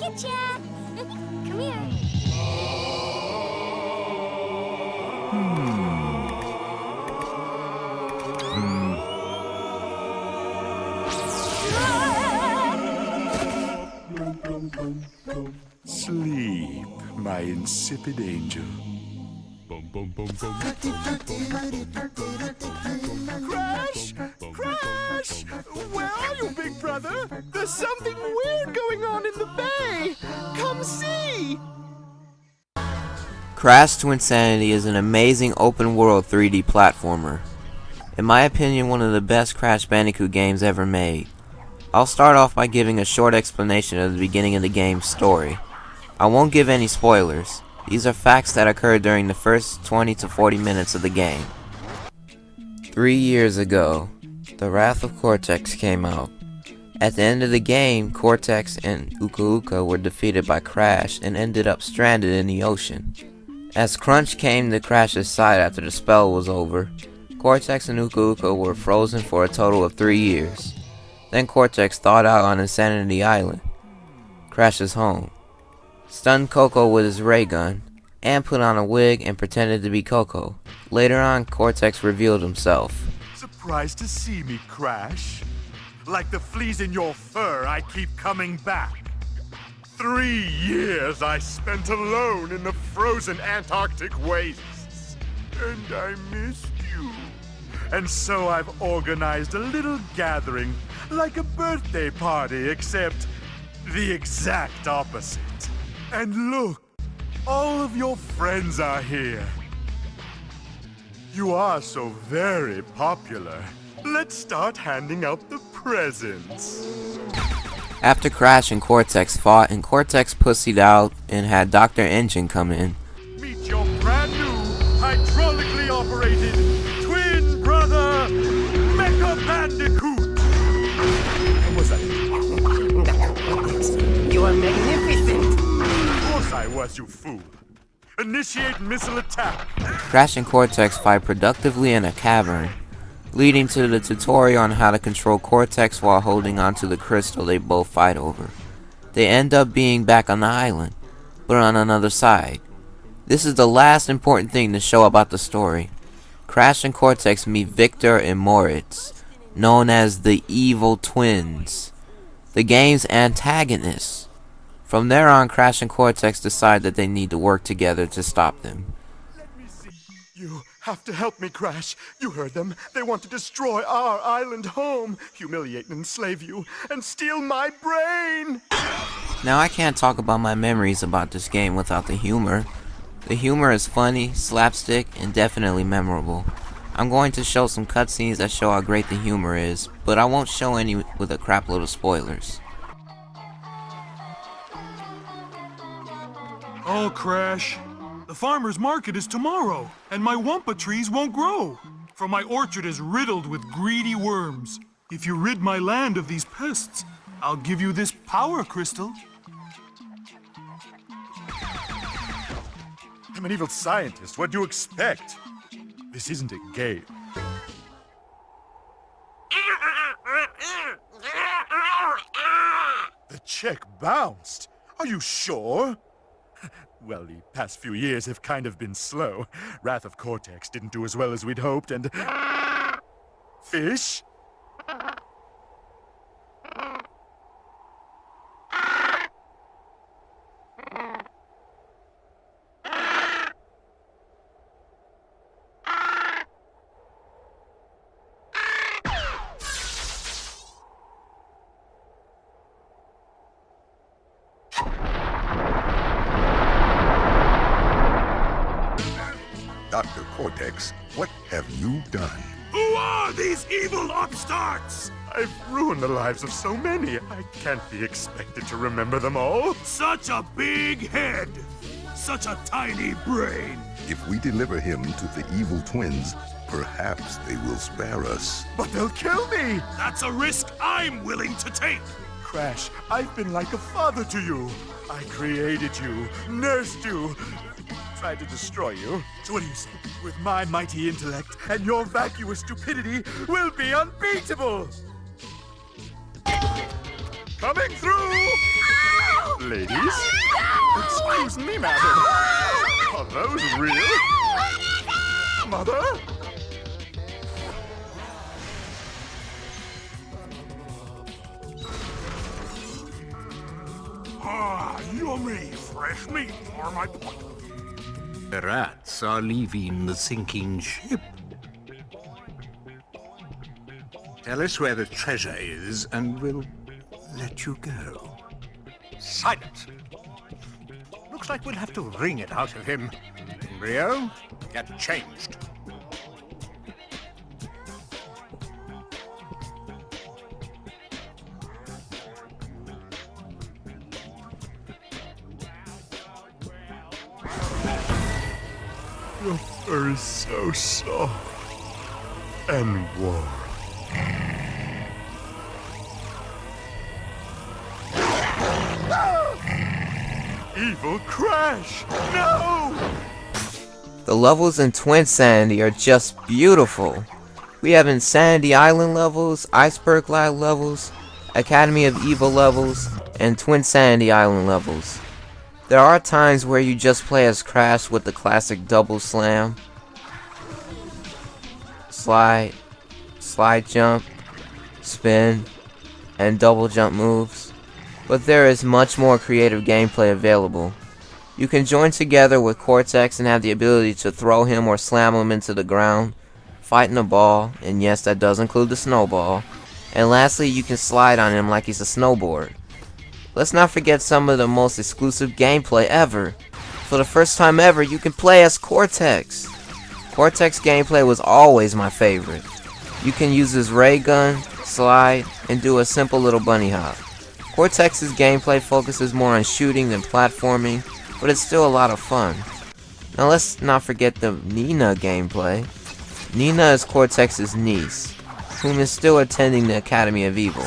Getcha! Come here. Sleep, my insipid angel. Crash! Crash! Where are you, big brother? There's something weird going on in the bay! Come see! Crash Twinsanity is an amazing open-world 3D platformer. In my opinion, one of the best Crash Bandicoot games ever made. I'll start off by giving a short explanation of the beginning of the game's story. I won't give any spoilers. These are facts that occurred during the first 20 to 40 minutes of the game. 3 years ago, the Wrath of Cortex came out. At the end of the game, Cortex and Uka Uka were defeated by Crash and ended up stranded in the ocean. As Crunch came to Crash's side after the spell was over, Cortex and Uka Uka were frozen for a total of 3 years. Then Cortex thawed out on Insanity Island, Crash's home, stunned Coco with his ray gun, and put on a wig and pretended to be Coco. Later on, Cortex revealed himself. Surprised to see me, Crash? Like the fleas in your fur, I keep coming back. 3 years I spent alone in the frozen Antarctic wastes. And I missed you. And so I've organized a little gathering, like a birthday party, except the exact opposite. And look, all of your friends are here. You are so very popular. Let's start handing out the presents. After Crash and Cortex fought and Cortex pussied out and had Dr. Engine come in, Meet your brand new, hydraulically operated, twin brother, Mecha Bandicoot! Was that? You are magnificent! Of course I was, you fool. Initiate missile attack. Crash and Cortex fight productively in a cavern, leading to the tutorial on how to control Cortex while holding onto the crystal they both fight over. They end up being back on the island, but on another side. This is the last important thing to show about the story. Crash and Cortex meet Victor and Moritz, known as the Evil Twins, the game's antagonists. From there on, Crash and Cortex decide that they need to work together to stop them. Let me see. You have to help me, Crash. You heard them. They want to destroy our island home, humiliate and enslave you, and steal my brain. Now I can't talk about my memories about this game without the humor. The humor is funny, slapstick, and definitely memorable. I'm going to show some cutscenes that show how great the humor is, but I won't show any with a crap load of spoilers. Oh, Crash. The farmer's market is tomorrow, and my wampa trees won't grow, for my orchard is riddled with greedy worms. If you rid my land of these pests, I'll give you this power crystal. I'm an evil scientist. What do you expect? This isn't a game. The check bounced. Are you sure? Well, the past few years have kind of been slow. Wrath of Cortex didn't do as well as we'd hoped, and... Fish? Dr. Cortex, what have you done? Who are these evil upstarts? I've ruined the lives of so many. I can't be expected to remember them all. Such a big head! Such a tiny brain! If we deliver him to the evil twins, perhaps they will spare us. But they'll kill me! That's a risk I'm willing to take! Crash, I've been like a father to you. I created you, nursed you, tried to destroy you. So what do you say? With my mighty intellect and your vacuous stupidity, we'll be unbeatable! Coming through! Ow! Ladies? Excuse me, madam. Are those real? Mother? Ah, yummy. Fresh meat for my pot. The rats are leaving the sinking ship. Tell us where the treasure is, and we'll let you go. Silence. Looks like we'll have to wring it out of him. Embryo, get changed. Your fur is so soft and warm. Evil Crash! No! The levels in Twinsanity are just beautiful. We have Insanity Island levels, Iceberg Lab levels, Academy of Evil levels, and Twinsanity Island levels. There are times where you just play as Crash with the classic double slam, slide jump, spin, and double jump moves, but there is much more creative gameplay available. You can join together with Cortex and have the ability to throw him or slam him into the ground, fight in a ball, and yes, that does include the snowball, and lastly you can slide on him like he's a snowboard. Let's not forget some of the most exclusive gameplay ever. For the first time ever, you can play as Cortex. Cortex gameplay was always my favorite. You can use his ray gun, slide, and do a simple little bunny hop. Cortex's gameplay focuses more on shooting than platforming, but it's still a lot of fun. Now let's not forget the Nina gameplay. Nina is Cortex's niece, whom is still attending the Academy of Evil.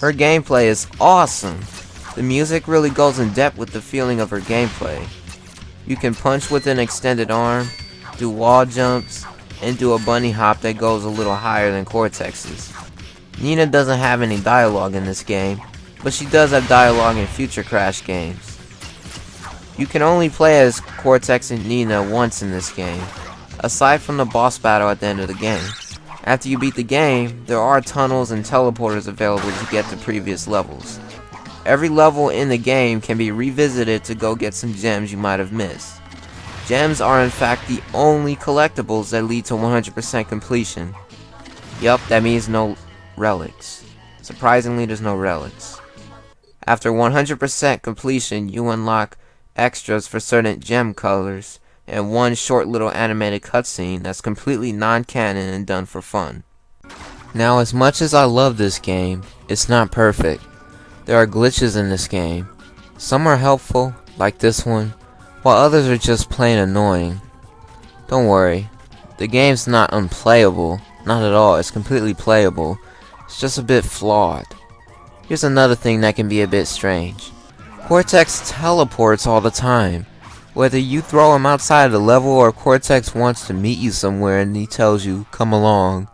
Her gameplay is awesome. The music really goes in depth with the feeling of her gameplay. You can punch with an extended arm, do wall jumps, and do a bunny hop that goes a little higher than Cortex's. Nina doesn't have any dialogue in this game, but she does have dialogue in future Crash games. You can only play as Cortex and Nina once in this game, aside from the boss battle at the end of the game. After you beat the game, there are tunnels and teleporters available to get to previous levels. Every level in the game can be revisited to go get some gems you might have missed. Gems are in fact the only collectibles that lead to 100% completion. Yup, that means no relics. Surprisingly, there's no relics. After 100% completion, you unlock extras for certain gem colors, and one short little animated cutscene that's completely non-canon and done for fun. Now, as much as I love this game, it's not perfect. There are glitches in this game. Some are helpful, like this one, while others are just plain annoying. Don't worry, the game's not unplayable, not at all, it's completely playable. It's just a bit flawed. Here's another thing that can be a bit strange. Cortex teleports all the time. Whether you throw him outside of the level or Cortex wants to meet you somewhere and he tells you, come along,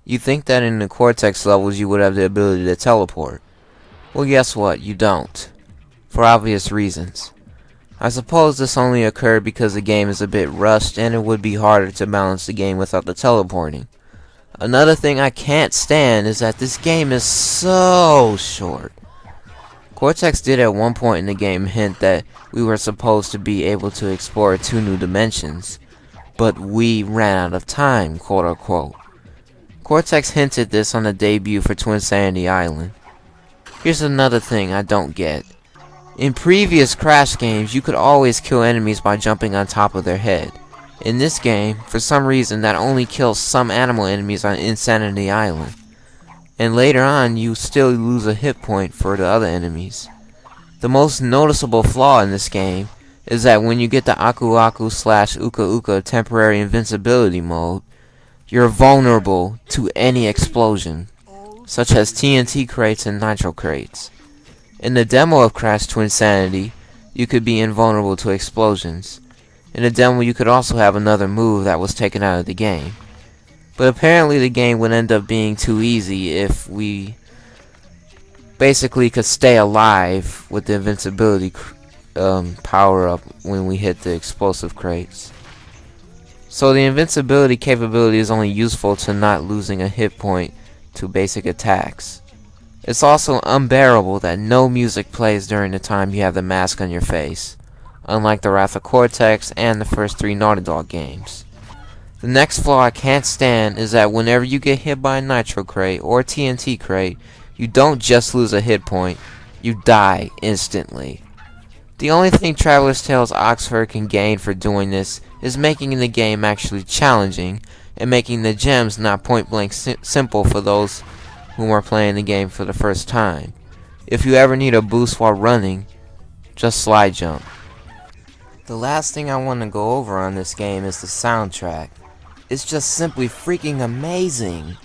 you think that in the Cortex levels you would have the ability to teleport. Well, guess what? You don't. For obvious reasons. I suppose this only occurred because the game is a bit rushed and it would be harder to balance the game without the teleporting. Another thing I can't stand is that this game is so short. Cortex did at one point in the game hint that we were supposed to be able to explore 2 new dimensions, but we ran out of time, quote unquote. Cortex hinted this on the debut for Twinsanity Island. Here's another thing I don't get. In previous Crash games, you could always kill enemies by jumping on top of their head. In this game, for some reason, that only kills some animal enemies on Insanity Island. And later on, you still lose a hit point for the other enemies. The most noticeable flaw in this game is that when you get the Aku Aku / Uka Uka temporary invincibility mode, you're vulnerable to any explosion, such as TNT crates and nitro crates. In the demo of Crash Twinsanity, you could be invulnerable to explosions. In the demo, you could also have another move that was taken out of the game. But apparently the game would end up being too easy if we basically could stay alive with the invincibility power up when we hit the explosive crates. So the invincibility capability is only useful to not losing a hit point to basic attacks. It's also unbearable that no music plays during the time you have the mask on your face, unlike the Wrath of Cortex and the first 3 Naughty Dog games. The next flaw I can't stand is that whenever you get hit by a Nitro crate or TNT crate, you don't just lose a hit point, you die instantly. The only thing Traveler's Tales Oxford can gain for doing this is making the game actually challenging and making the gems not point-blank simple for those who are playing the game for the first time. If you ever need a boost while running, just slide jump. The last thing I want to go over on this game is the soundtrack. It's just simply freaking amazing.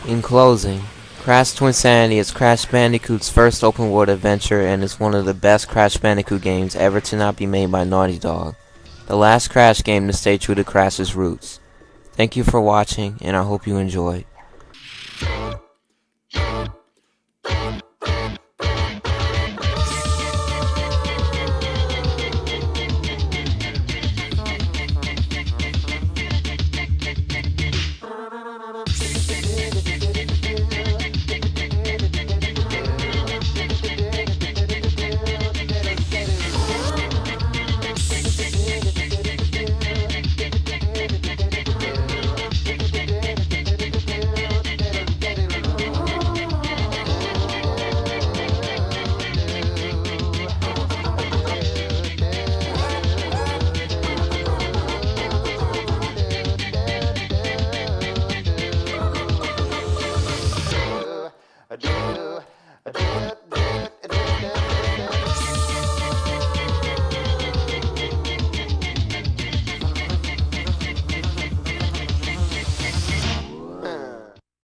In closing, Crash Twinsanity is Crash Bandicoot's first open world adventure and is one of the best Crash Bandicoot games ever to not be made by Naughty Dog. The last Crash game to stay true to Crash's roots. Thank you for watching, and I hope you enjoyed.